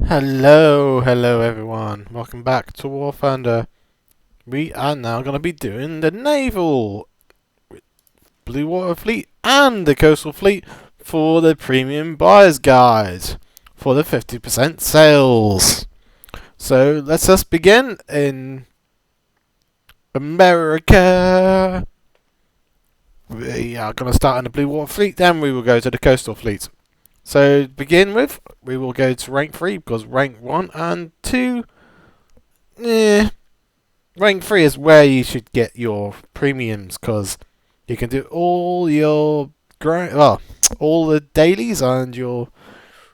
Hello everyone. Welcome back to War Thunder. We are now going to be doing the Naval Blue Water Fleet and the Coastal Fleet for the Premium Buyer's Guide for the 50% sales. So let's just begin in America. We are going to start in the Blue Water Fleet, then we will go to the Coastal Fleet. So to begin with, we will go to rank 3 because rank 1 and 2, rank 3 is where you should get your premiums because you can do all your all the dailies and your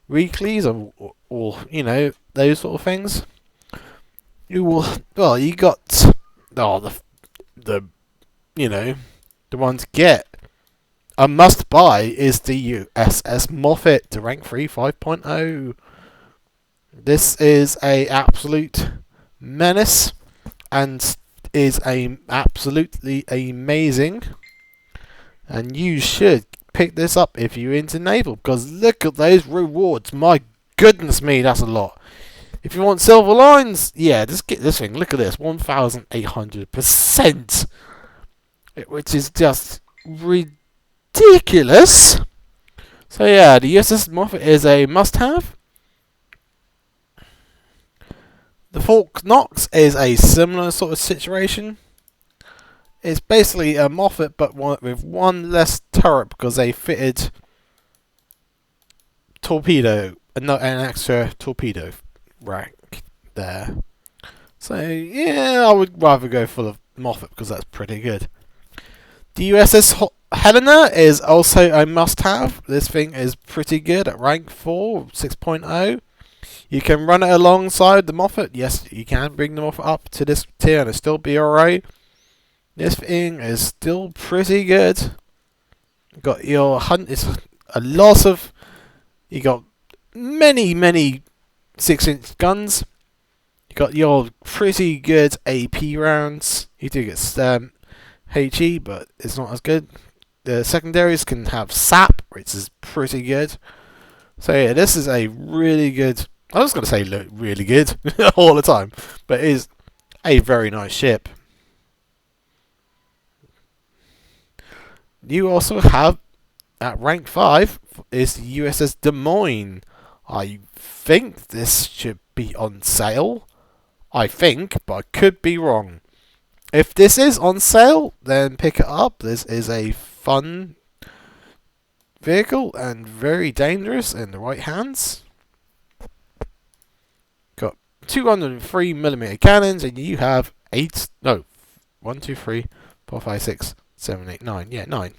weeklies or those sort of things. You will you got the the one to get. A must buy is the USS Moffat, the rank 3 5.0. This is a absolute menace and is absolutely amazing. And you should pick this up if you're into naval because look at those rewards. My goodness me, that's a lot. If you want silver lines, yeah, just get this thing. Look at this, 1,800%, which is just ridiculous. So yeah, the USS Moffat is a must-have. The Fort Knox is a similar sort of situation. It's basically a Moffat, but with one less turret because they fitted torpedo, an extra torpedo rack there. So yeah, I would rather go full of Moffat because that's pretty good. The USS Helena is also a must-have. This thing is pretty good at rank 4, 6.0. You can run it alongside the Moffat. Yes, you can bring the Moffat up to this tier and it'll still be alright. This thing is still pretty good. Got your hunt. It's a lot of. You got many 6-inch guns. You got your pretty good AP rounds. You do get HE, but it's not as good. The secondaries can have SAP, which is pretty good. So yeah, this is a really good. I was going to say really good all the time, but it is a very nice ship. You also have, at rank 5, is the USS Des Moines. I think this should be on sale. I think, but I could be wrong. If this is on sale, then pick it up. This is a fun vehicle and very dangerous in the right hands. Got 203mm cannons, and you have 1, 2, 3, 4, 5, 6, 7, 8, 9. Yeah, 9.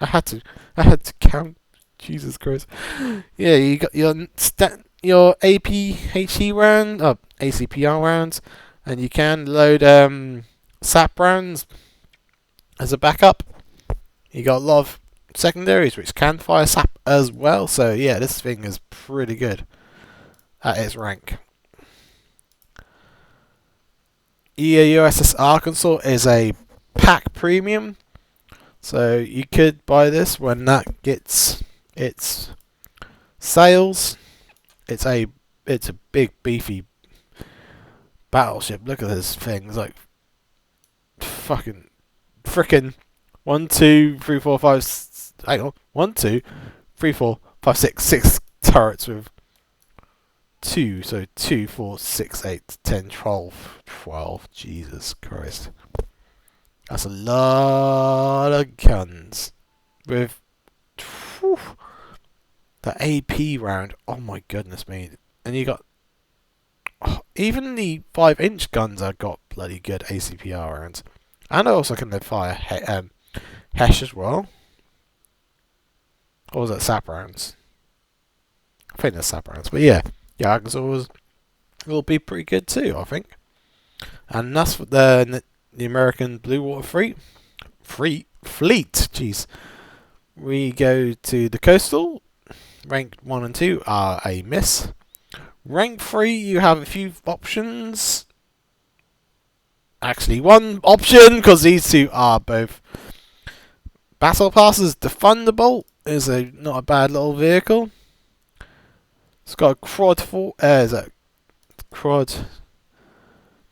I had to count. Jesus Christ. Yeah, you got your APHE round, ACPR rounds, and you can load SAP rounds as a backup. You got a lot of secondaries which can fire SAP as well. So yeah, this thing is pretty good at its rank. USS Arkansas is a pack premium. So you could buy this when that gets its sales. It's a big beefy battleship. Look at this thing. It's like frickin' 1, 2, 3, 4, 5. Hang on. 1, 2, 3, 4, 5, 6. 6 turrets with 2. So 2, 4, 6, 8, 10, 12. 12. Jesus Christ. That's a lot of guns. With the AP round. Oh my goodness me. And you got. Even the 5-inch guns have got bloody good ACPR rounds. And also can they fire HESH as well. Or was it SAP rounds? I think they're SAP rounds. But yeah. Yeah, Arkansas will be pretty good too, I think. And that's what the American Blue Water Fleet. Jeez. We go to the Coastal. Rank 1 and 2 are a miss. Rank 3, you have a few options. Actually, one option, because these two are both battle passes. The Thunderbolt is not a bad little vehicle. It's got a quad is that quad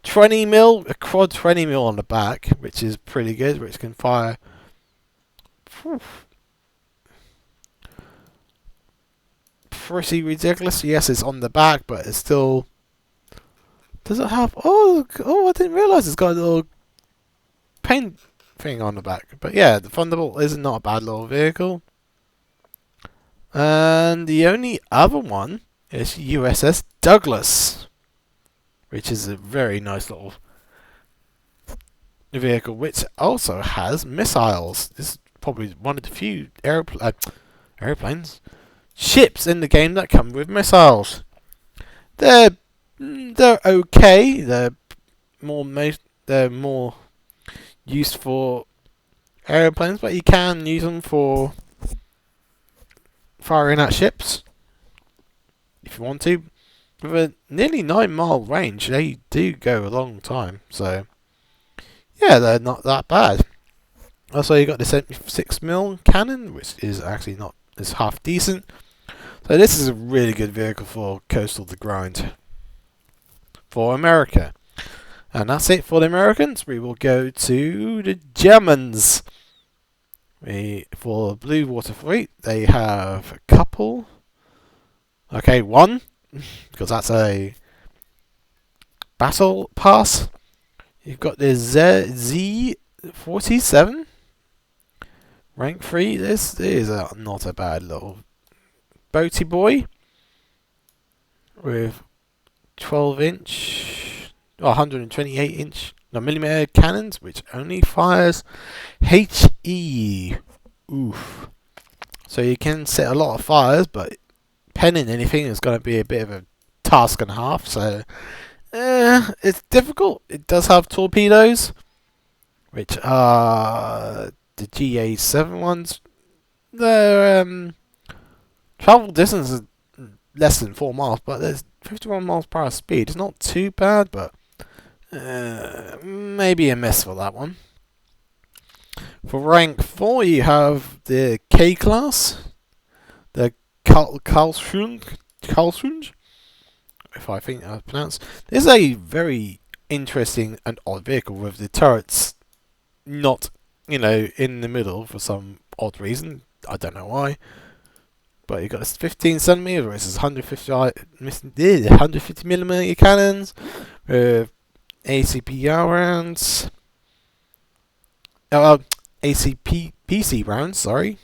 20 mil, a quad 20 mil on the back, which is pretty good, which can fire. Whew, pretty ridiculous. Yes, it's on the back, but it's still. Does it have? Oh, I didn't realise it's got a little paint thing on the back. But yeah, the Thunderbolt is not a bad little vehicle. And the only other one is USS Douglas, which is a very nice little vehicle, which also has missiles. This is probably one of the few airplanes, ships in the game that come with missiles. They're okay. They're more used for airplanes, but you can use them for firing at ships if you want to. With a nearly 9-mile range, they do go a long time. So yeah, they're not that bad. Also, you got the 76mm cannon, which is actually not is half decent. So this is a really good vehicle for coastal to grind for America. And that's it for the Americans. We will go to the Germans. For Blue Water Fleet, they have a couple. Okay, one, because that's a battle pass. You've got the Z47, rank 3. This is not a bad little boaty boy with 12-inch, 128-inch millimeter cannons, which only fires HE. Oof. So you can set a lot of fires, but penning anything is going to be a bit of a task and a half. So it's difficult. It does have torpedoes, which are the GA7 ones. Their travel distance is less than 4 miles, but there's 51 miles per hour speed. It's not too bad, but maybe a miss for that one. For rank 4, you have the K class, the Karlsruhe, if I think I pronounce. This is a very interesting and odd vehicle with the turrets not, in the middle for some odd reason. I don't know why. But you've got this 15cm, which is 150mm cannons with ACPR rounds. ACPC rounds, sorry,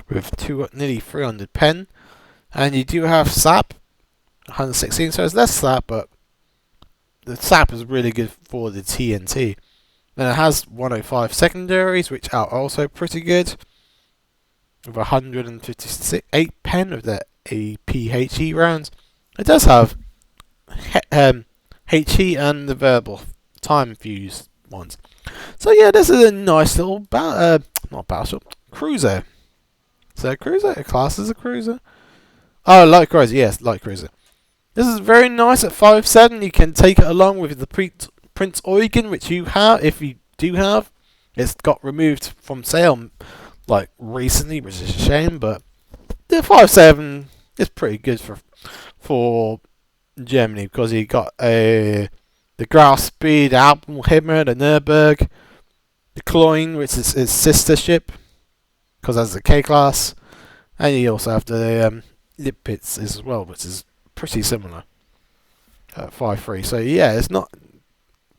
with nearly 300 pen. And you do have SAP, 116, so it's less SAP, but the SAP is really good for the TNT. Then it has 105 secondaries, which are also pretty good, with 158 pen of the APHE rounds. It does have HE and the verbal time fuse ones. So yeah, this is a nice little not battleship, cruiser. Is that a cruiser? A class as a cruiser? Oh, light cruiser. Yes, light cruiser. This is very nice at 5.7. You can take it along with the Prince Eugen, which you have. If you do have, it's got removed from sale like recently, which is a shame. But the 5.7 is pretty good for Germany, because you got the Graf Speed, Alpenheimer, the Nürburg, the Kloin, which is his sister ship, because that's the K class, and you also have the Lipitz as well, which is pretty similar at 5.3. So yeah, it's not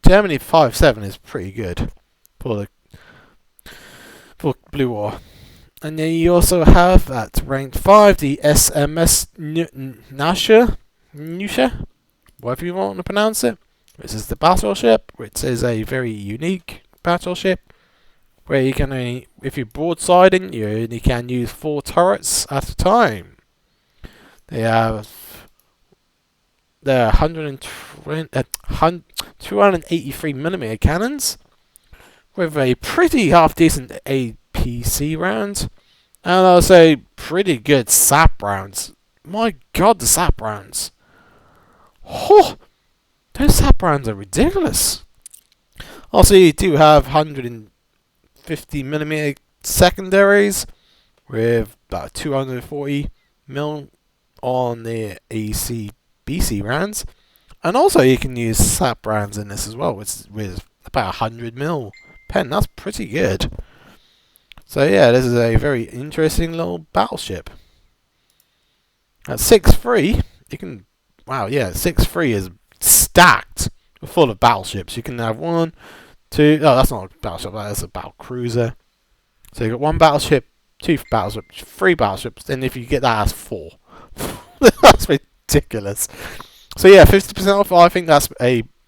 Germany 5.7 is pretty good for Blue War. And then you also have at rank 5 the SMS Nusha, whatever you want to pronounce it. This is the battleship, which is a very unique battleship, where you can only, if you're broadsiding, you only can use 4 turrets at a time. They have 283mm cannons, with a pretty half decent APC round, and also pretty good SAP rounds. My god, the SAP rounds! Oh, those SAP rounds are ridiculous. Also, you do have 150mm secondaries with about 240mm on the EC/BC rounds, and also you can use SAP rounds in this as well, with about 100 mil pen. That's pretty good. So yeah, this is a very interesting little battleship. At 6.3, you can, wow, yeah, 6.3 is stacked full of battleships. You can have one, two, oh, that's not a battleship, that's a battle cruiser. So you've got one battleship, two battleships, three battleships, and if you get that, that's 4. That's ridiculous. So yeah, 50% off, I think that's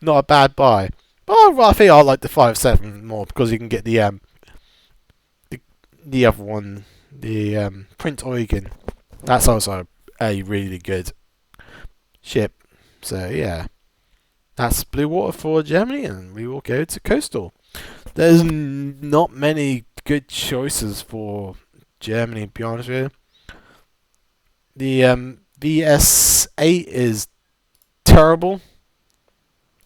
not a bad buy. But I think I like the 5.7 more because you can get the other one, the Prince Eugen. That's also a really good ship. So yeah, that's Blue Water for Germany, and we will go to Coastal. There's not many good choices for Germany, to be honest with you. The VS8 is terrible.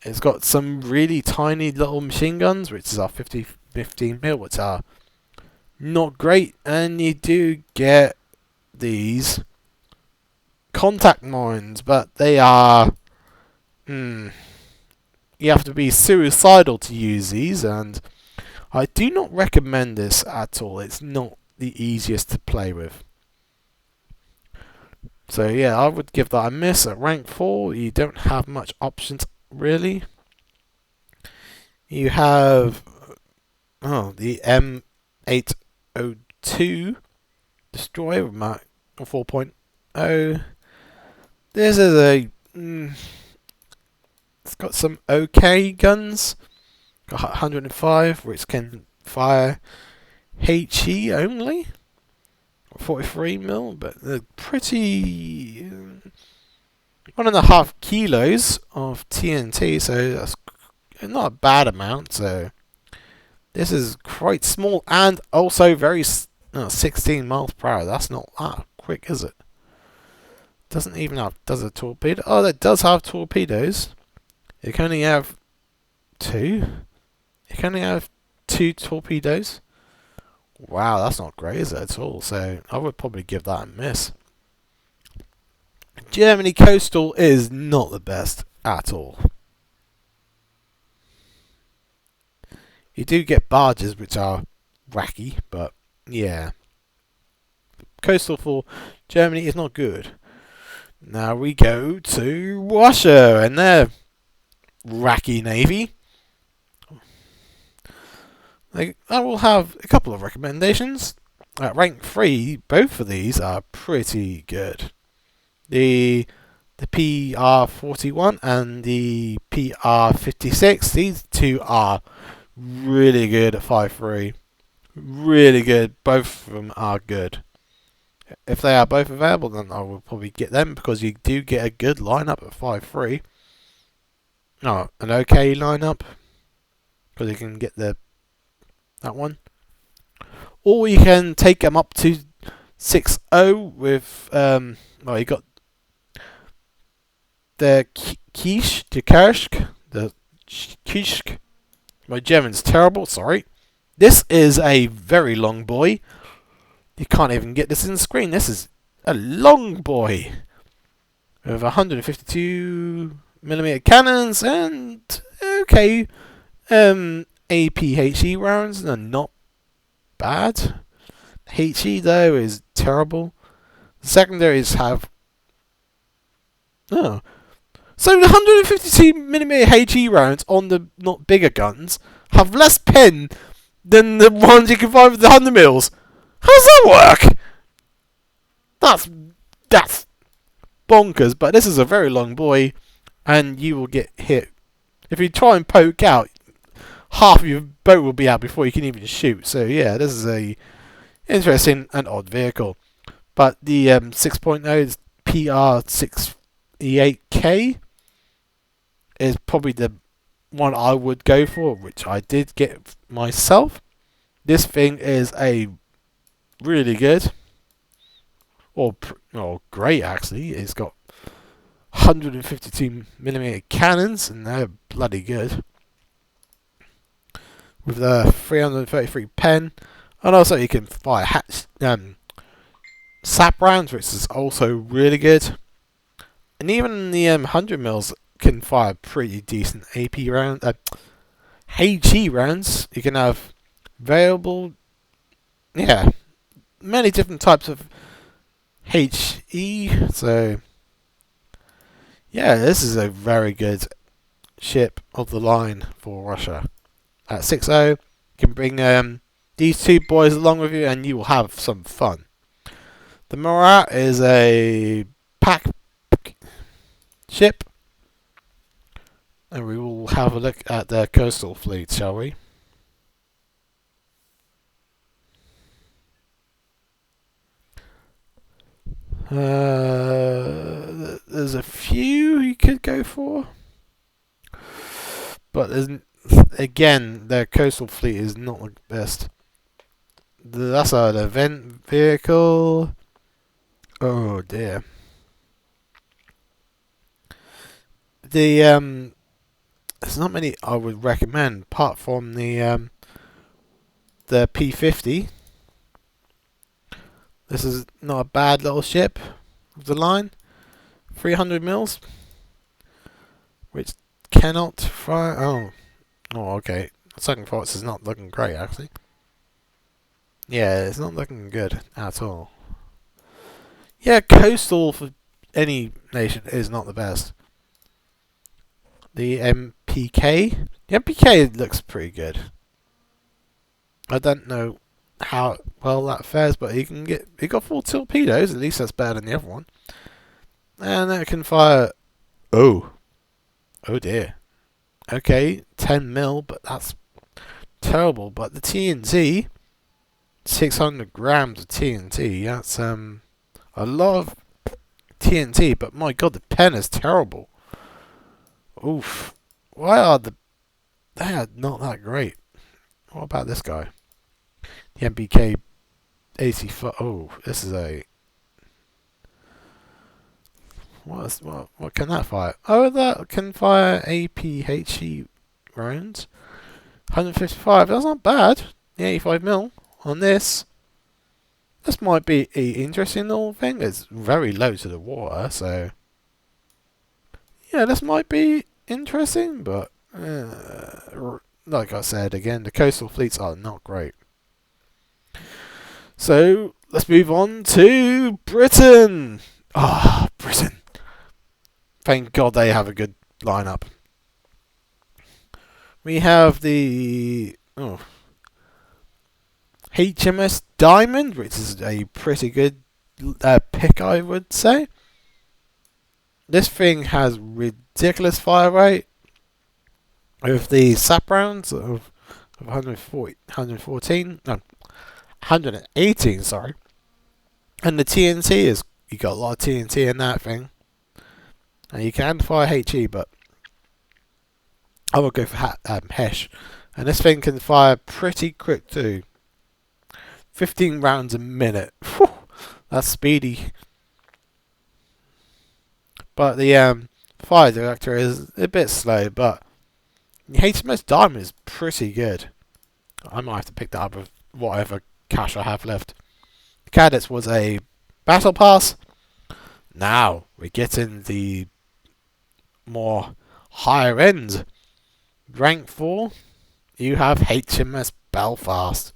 It's got some really tiny little machine guns, which is our 15mm, which are not great, and you do get these contact mines, but they are you have to be suicidal to use these, and I do not recommend this at all. It's not the easiest to play with. So yeah, I would give that a miss. At rank 4, you don't have much options really. You have the M802 destroyer with Mark 4.0. This is it's got some okay guns. Got 105, which can fire HE only. 43mm, but they're pretty 1.5 kilos of TNT, so that's not a bad amount. So this is quite small and also very 16 miles per hour. That's not that quick, is it? Doesn't even have, does a torpedo? Oh, that does have torpedoes. You can only have 2. You can only have 2 torpedoes. Wow, that's not great, is it, at all? So I would probably give that a miss. Germany Coastal is not the best at all. You do get barges, which are wacky, but yeah. Coastal for Germany is not good. Now we go to Russia and their wacky navy. I will have a couple of recommendations. At rank 3, both of these are pretty good. The PR41 and the PR56, these two are really good at 5.3. Really good. Both of them are good. If they are both available, then I will probably get them because you do get a good lineup at 5.3. Oh, an okay lineup because you can get that one. Or you can take them up to 6.0 with you got the Kishk. My German's terrible, sorry. This is a very long boy. You can't even get this in the screen. This is a long boy with 152mm cannons and okay APHE rounds. They're not bad. HE though is terrible. The secondaries have so the 152mm HE rounds on the not bigger guns have less pen than the ones you can find with the 100mm. How does that work? That's bonkers. But this is a very long boy, and you will get hit if you try and poke out. Half of your boat will be out before you can even shoot. So yeah, this is a interesting and odd vehicle. But the 6.0 is PR6E8K is probably the one I would go for, which I did get myself. This thing is a really good, or great actually. It's got 152mm cannons, and they're bloody good. With the 333 pen, and also you can fire SAP rounds, which is also really good. And even the 100 mils can fire pretty decent AP round, HE rounds. You can have variable, yeah, many different types of HE. So yeah, this is a very good ship of the line for Russia. At 6.0, you can bring these two boys along with you, and you will have some fun. The Murat is a pack ship, and we will have a look at their coastal fleet, shall we? There's a few you could go for, but again, their coastal fleet is not the best. That's an event vehicle. Oh dear. There's not many I would recommend apart from the P50. This is not a bad little ship of the line. 300 mils, which cannot fire. Oh, okay. Second thoughts is not looking great actually. Yeah, it's not looking good at all. Yeah, coastal for any nation is not the best. The MPK. The MPK looks pretty good. I don't know how well that fares, but he got 4 torpedoes. At least that's better than the other one. And it can fire. Oh dear. Okay, 10 mil, but that's terrible. But the TNT, 600 grams of TNT. That's a lot of TNT. But my God, the pen is terrible. Oof. Why are they are not that great? What about this guy? The MBK 84. Oh, this is a. What can that fire? Oh, that can fire APHE rounds. 155. That's not bad. The 85 mil on this. This might be an interesting little thing. It's very low to the water, so yeah, this might be interesting. But like I said again, the coastal fleets are not great. So let's move on to Britain. Britain. Thank God they have a good lineup. We have the HMS Diamond, which is a pretty good pick, I would say. This thing has ridiculous fire rate with the SAP rounds of 114, no, 118, sorry. And the TNT is, you got a lot of TNT in that thing. And you can fire HE, but I would go for HESH. And this thing can fire pretty quick too. 15 rounds a minute. Whew, that's speedy. But the fire director is a bit slow, but the HMS Diamond is pretty good. I might have to pick that up with whatever cash I have left. The Cadets was a battle pass. Now we get in the more higher end. Rank 4, you have HMS Belfast.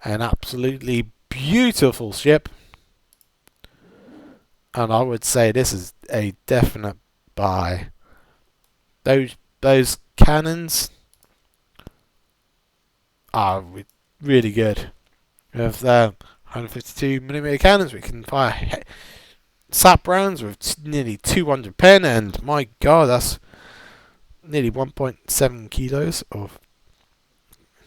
An absolutely beautiful ship. And I would say this is a definite buy. Those cannons are really good. With the 152mm cannons, we can fire SAP rounds with nearly 200 pen, and my God, that's nearly 1.7 kilos of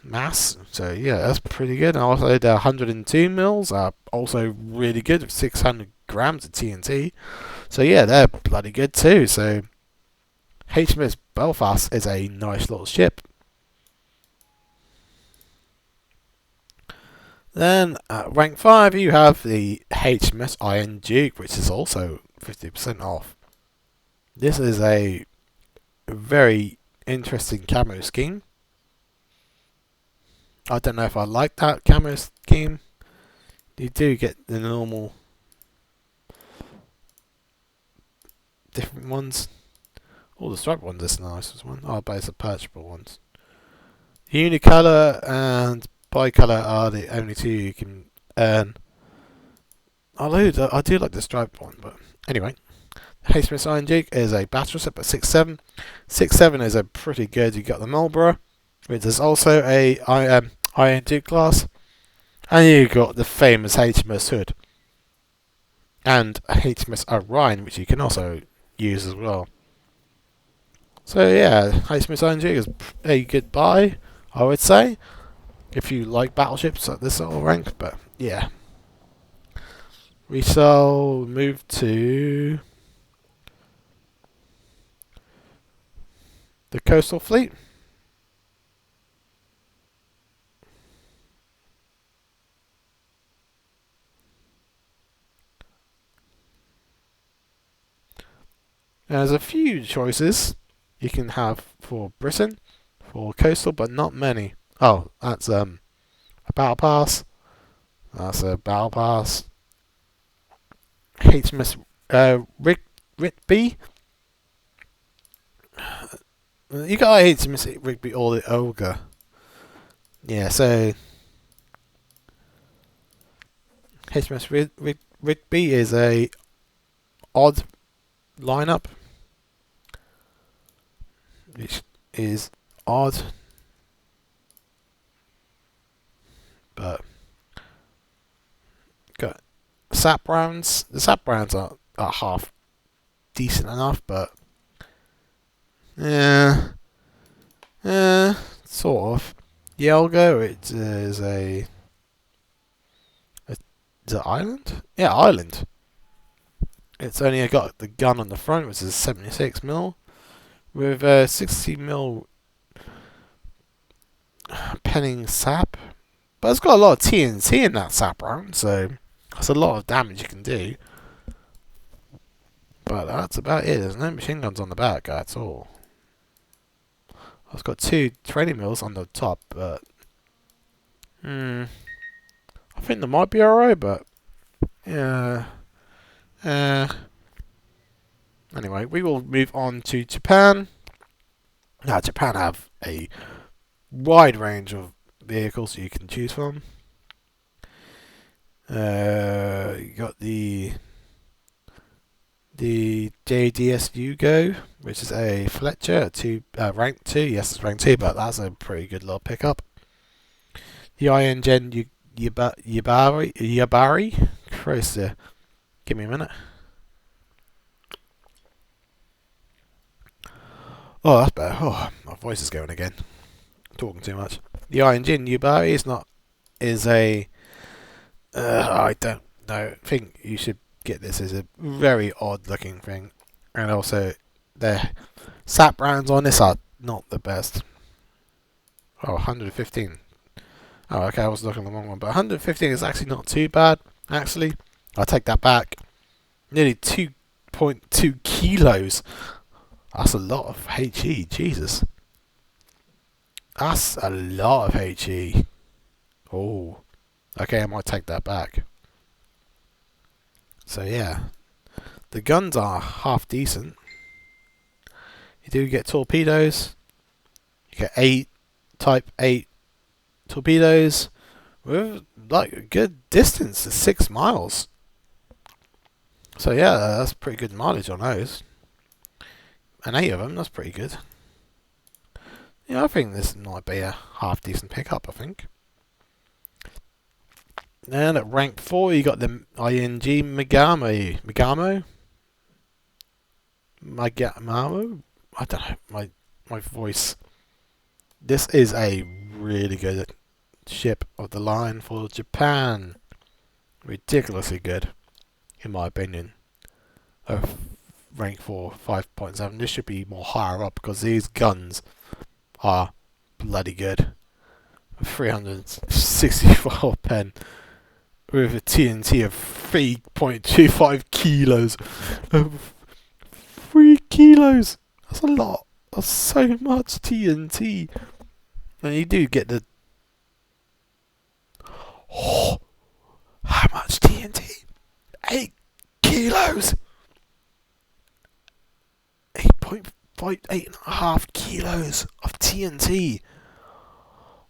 mass. So yeah, that's pretty good. And also the 102 mils are also really good with 600 grams of TNT. So yeah, they're bloody good too. So HMS Belfast is a nice little ship. Then at rank 5 you have the HMS Iron Duke, which is also 50% off. This is a very interesting camo scheme. I don't know if I like that camo scheme. You do get the normal different ones. All the striped ones is the nicest one. Oh, but it's the purchasable ones. Unicolor and bicolor are the only two you can earn. I do like the striped one, but anyway. HMS Iron Duke is a battle ship at 6.7. 6.7 is a pretty good. You got the Marlborough, which is also a Iron Duke class, and you got the famous HMS Hood and HMS Orion, which you can also use as well. So yeah, HMS Iron Duke is a good buy, I would say, if you like battleships at this sort of rank. But yeah, we shall move to the Coastal Fleet. There's a few choices you can have for Britain, for coastal, but not many. Oh, that's a battle pass. That's a battle pass. HMS Rigby. You got HMS Rigby or the Ogre. Yeah, so HMS Rigby is a odd lineup, which is odd, but got sap rounds. The sap rounds are half decent enough, but yeah, sort of. Yelgo, it is is it Island? Yeah, Island. It's only got the gun on the front, which is 76mm, with 60mm penning sap. But it's got a lot of TNT in that sap round, so that's a lot of damage you can do. But that's about it. There's no machine guns on the back at all. It's got 2 training mills on the top, but I think they might be alright, but yeah. Anyway, we will move on to Japan. Now, Japan have a wide range of vehicles you can choose from. You got the JDS Yugo, which is a Fletcher, rank 2. Yes, it's rank 2, but that's a pretty good little pickup. The INGen Yabari. Christ, give me a minute. Oh, that's better. Oh, my voice is going again. I'm talking too much. The INGen Yabari is a I don't know. I think you should get this as a very odd looking thing, and also the sap rounds on this are not the best. Oh, 115. Oh, okay, I was looking at the wrong one, but 115 is actually not too bad. Actually, I'll take that back. Nearly 2.2 kilos. That's a lot of HE. Jesus, that's a lot of HE. Oh, okay, I might take that back. So yeah, the guns are half decent. You do get torpedoes. You get 8 Type 8 torpedoes with like a good distance, 6 miles. So yeah, that's pretty good mileage on those. And 8 of them, that's pretty good. Yeah, I think this might be a half decent pickup, I think. And at rank 4, you got the ING Megamo. I don't know, my voice. This is a really good ship of the line for Japan. Ridiculously good, in my opinion. Rank 4, 5.7. This should be more higher up because these guns are bloody good. 364 pen with a TNT of 3.25 kilos. 3 kilos! That's a lot. That's so much TNT. And you do get the... Oh, how much TNT? 8 kilos! 8.5 kilos of TNT.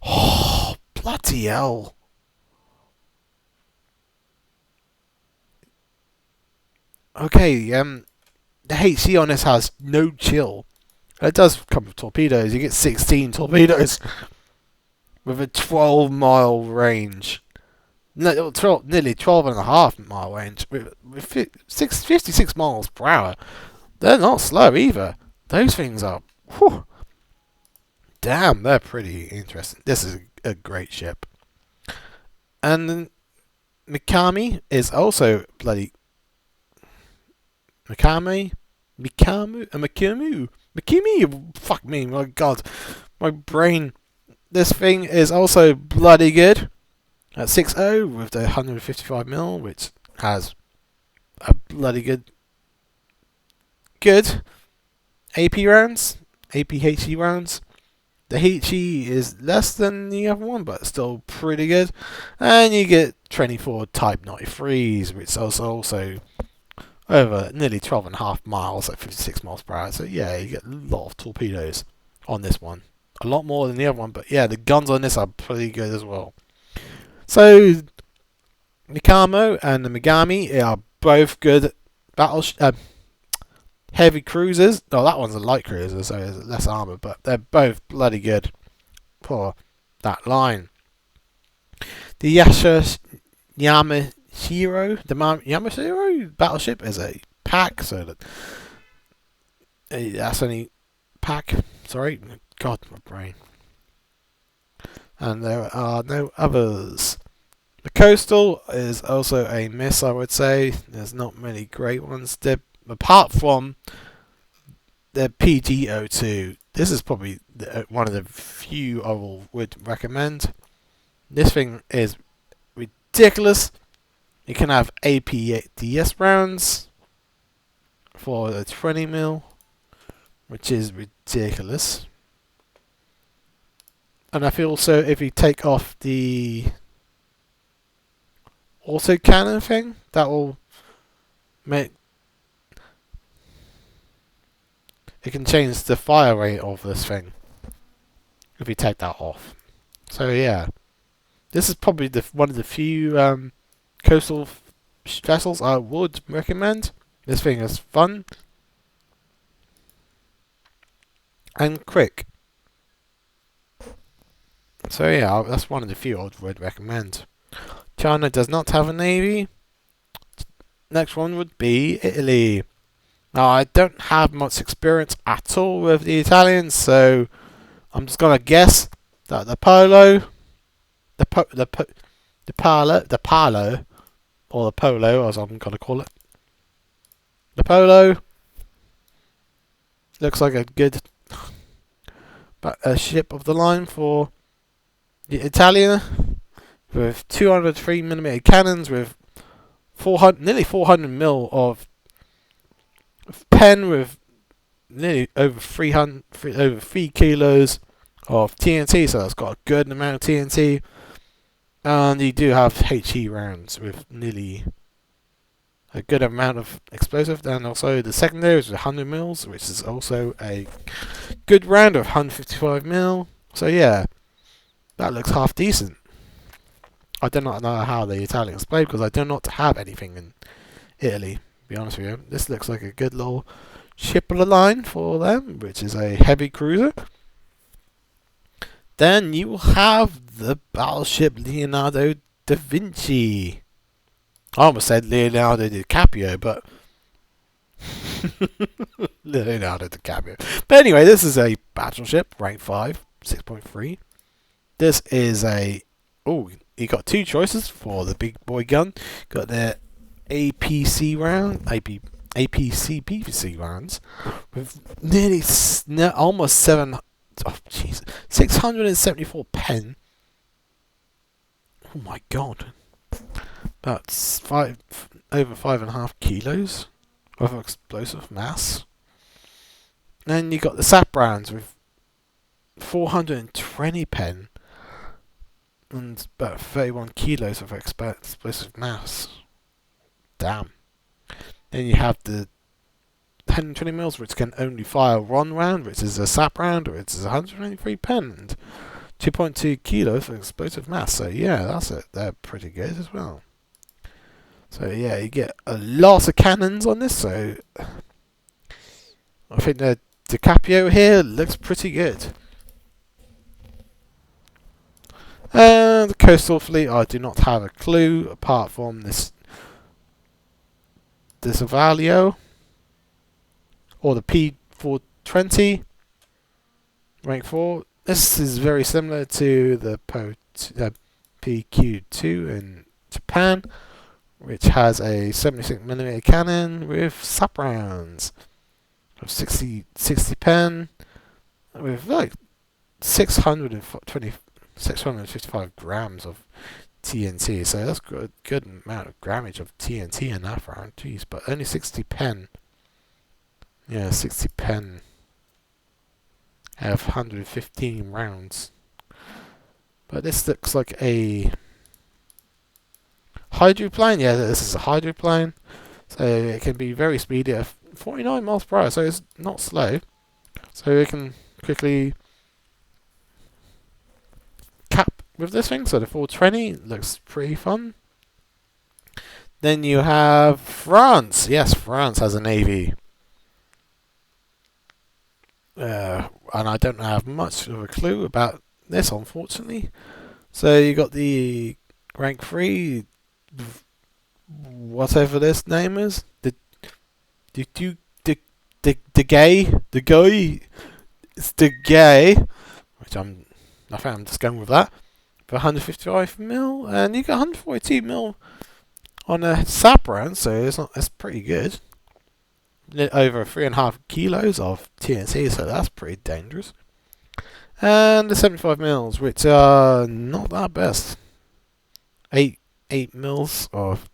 Oh, bloody hell. Okay, the HE on this has no chill. It does come with torpedoes. You get 16 torpedoes with a 12-mile range. No, nearly 12.5-mile range with 56 miles per hour. They're not slow either. Those things are, whew, damn, they're pretty interesting. This is a great ship. And Mikami is also bloody Mikami, fuck me, my god, my brain. This thing is also bloody good at 6.0 with the 155mm, which has a bloody good AP rounds, APHE rounds. The HE is less than the other one, but still pretty good. And you get 24 Type 93s, which is also over nearly 12.5 miles at 56 miles per hour. So yeah, you get a lot of torpedoes on this one. A lot more than the other one, but yeah, the guns on this are pretty good as well. So Mikamo and the Megami are both good heavy cruisers. Oh, that one's a light cruiser, so there's less armor, but they're both bloody good for that line. The Yamashiro battleship is a pack, so that's only pack. Sorry, God, my brain. And there are no others. The Coastal is also a miss, I would say. There's not many great ones. Apart from the PG02. This is probably one of the few I would recommend. This thing is ridiculous. You can have APDS rounds for the 20mm, which is ridiculous. And I feel also if you take off the auto cannon thing, that will make it can change the fire rate of this thing if you take that off. So yeah, this is probably one of the few coastal vessels I would recommend. This thing is fun and quick. So yeah, that's one of the few I would recommend. China does not have a navy. Next one would be Italy. Now I don't have much experience at all with the Italians, so I'm just gonna guess that the Polo, or the Polo, as I'm gonna call it, the Polo looks like a good ship of the line for the Italian, with 203mm cannons, with nearly 400mm of pen, with nearly over 3 kilos of TNT, so that's got a good amount of TNT. And you do have HE rounds with nearly a good amount of explosive, and also the secondary is 100mm, which is also a good round of 155mm. So yeah, that looks half decent. I do not know how the Italians play because I do not have anything in Italy, to be honest with you. This looks like a good little ship of the line for them, which is a heavy cruiser. Then you will have the battleship Leonardo da Vinci. I almost said Leonardo DiCaprio, but Leonardo DiCaprio. But anyway, this is a battleship, rank 5, 6.3. This is a... Oh, you got two choices for the big boy gun. Got the APC round, APCPC rounds, with nearly almost 674 pen. Oh my god. That's over 5.5 kilos of explosive mass. Then you got the SAP rounds with 420 pen and about 31 kilos of explosive mass. Damn. Then you have the 120 mils, which can only fire one round, which is a sap round, which is 123 pen, and 2.2 kilos of explosive mass. So yeah, that's it. They're pretty good as well. So yeah, you get a lot of cannons on this. So I think the DiCaprio here looks pretty good. The coastal fleet, I do not have a clue apart from this Avalio or the P420 rank 4. This is very similar to the PQ2 in Japan, which has a 76mm cannon with sap rounds of 60 pen with like 655 grams of TNT. So that's good amount of grammage of TNT in that round. Jeez, but only 60 pen. Yeah, 60 pen out of 115 rounds. But this looks like a hydroplane. Yeah, this is a hydroplane. So it can be very speedy at 49 miles per hour. So it's not slow. So it can quickly cap with this thing. So the 420 looks pretty fun. Then you have France. Yes, France has a navy. And I don't have much of a clue about this, unfortunately. So you got the rank 3, whatever this name is, the gay, it's the gay, which I think I'm just going with that, for 155 mil, and you got 142 mil on a sap round, so it's pretty good. Over 3.5 kilos of TNT, so that's pretty dangerous. And the 75 mils, which are not that best. 8 mils of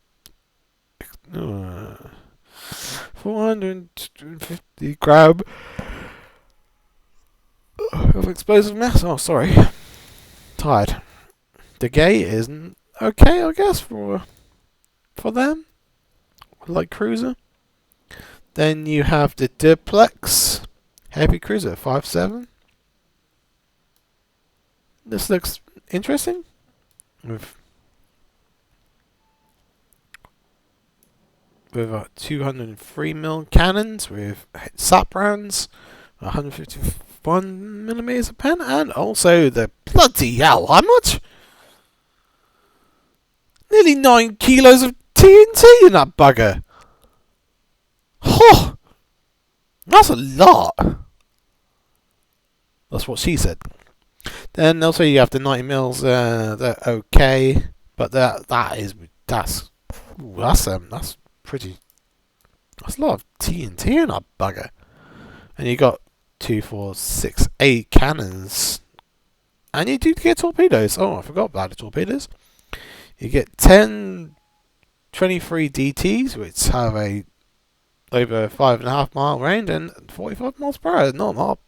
450 gram of explosive mass. Oh, sorry, tired. The gay isn't okay, I guess, for them, like cruiser. Then you have the Duplex Heavy Cruiser 5.7. This looks interesting. With 203mm cannons with sap rounds, 151mm a pen, and also the bloody hell, how much? Nearly 9 kilos of TNT in that bugger. Oh, that's a lot. That's what she said. Then also you have the 90 mils. They're okay, but that's pretty. That's a lot of TNT in that bugger. And you got 2, 4, 6, 8 cannons, and you do get torpedoes. Oh, I forgot about the torpedoes. You get 10 23 DTs, which have a over 5.5 mile range and 45 miles per hour. Not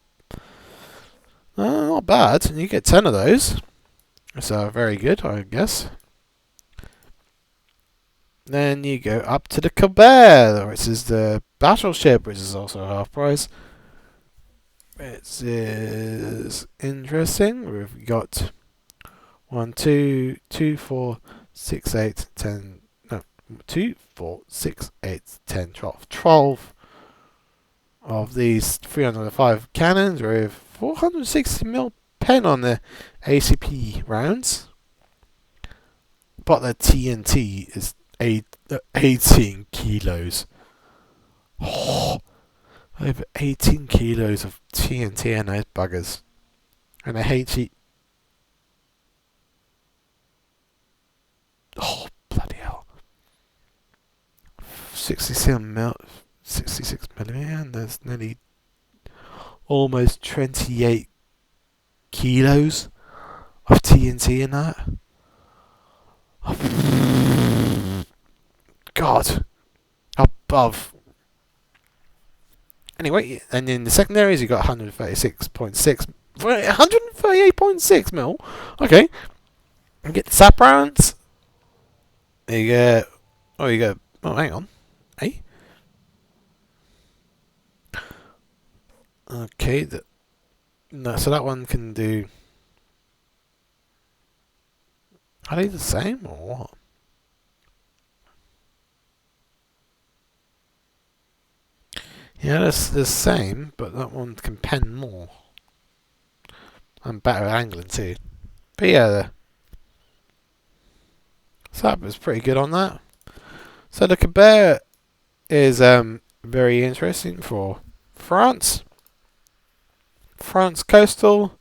bad. And you get 10 of those. So very good, I guess. Then you go up to the Colbert, which is the battleship, which is also half price. It is interesting. We've got 1, 2, 2, 4, 6, 8, 10. 2, 4, 6, 8, 10, 12. 12 of these 305 cannons with 460mm pen on the ACP rounds. But the TNT is 18 kilos. Oh, over 18 kilos of TNT in those buggers. And a HE. Oh, bloody hell. 66mm, and there's nearly almost 28 kilos of TNT in that. God, above. Anyway, and in the secondaries you got 136.6, 138.6 mil. Okay, you get the sap rounds. You get. Oh, hang on. Hey? Okay, no, so that one can do. Are they the same or what? Yeah, it's the same, but that one can pen more. And better at angling too. But yeah, so that was pretty good on that. So the Quebec is very interesting for France. France coastal.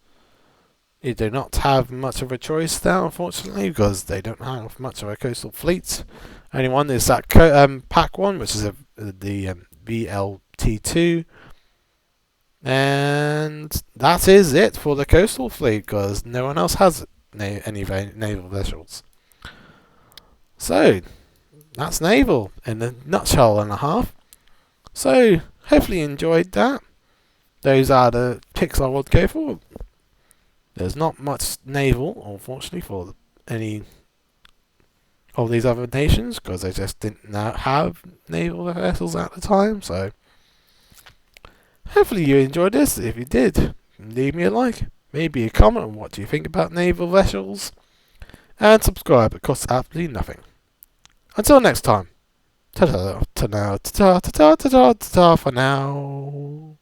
You do not have much of a choice there, unfortunately, because they don't have much of a coastal fleet. Only one is that pack one, which is the VLT2. And that is it for the coastal fleet, because no one else has any naval vessels. So, that's naval in a nutshell and a half. So, hopefully you enjoyed that. Those are the picks I would go for. There's not much naval, unfortunately, for any of these other nations, because they just didn't have naval vessels at the time. So, hopefully you enjoyed this. If you did, leave me a like, maybe a comment on what do you think about naval vessels, and subscribe. It costs absolutely nothing. Until next time. Ta-ta, ta-ta, ta-ta, ta-ta, ta-ta, ta-ta for now.